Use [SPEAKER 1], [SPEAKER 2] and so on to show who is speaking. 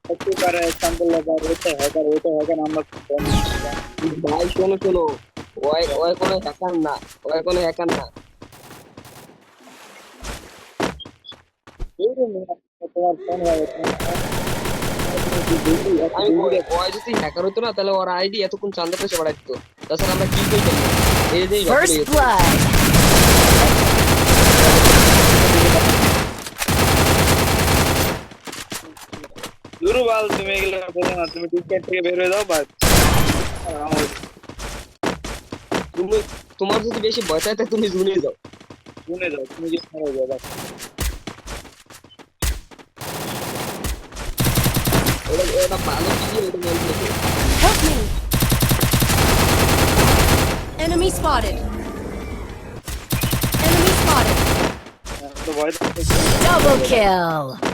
[SPEAKER 1] সত্যি করে এক্সাম্পল ওইটা হ্যাকার আমরা
[SPEAKER 2] ভাই শোনো শোনো, ওই ওই কোনো হ্যাকার না, ওই কোনো হ্যাকার না।
[SPEAKER 1] তোমার ফোন হবে
[SPEAKER 2] আমি ওই যদি হ্যাকার হতো না তাহলে ওর আইডি এতক্ষণ চান্দা পয়সা বাড়াই দিত। তাছাড়া আমরা কি করতাম না, এই যে রকেট
[SPEAKER 3] First
[SPEAKER 2] হয়ে যেত।
[SPEAKER 3] blood.
[SPEAKER 1] দুর্বল তুমি এগুলো বলো না, তুমি টিকেট থেকে বের হয়ে যাও বাস।
[SPEAKER 2] তুমি, তোমার যদি বেশি ভয় থাকে তুমি জুনে যাও।
[SPEAKER 1] শুনে যাও, তুমি যে হয়ে যাও বাস।
[SPEAKER 2] ওটা ওটা ভালো কি ওটা মন থেকে।
[SPEAKER 3] Help me. Enemy spotted. Enemy spotted.
[SPEAKER 1] তো ভয়
[SPEAKER 3] Double kill.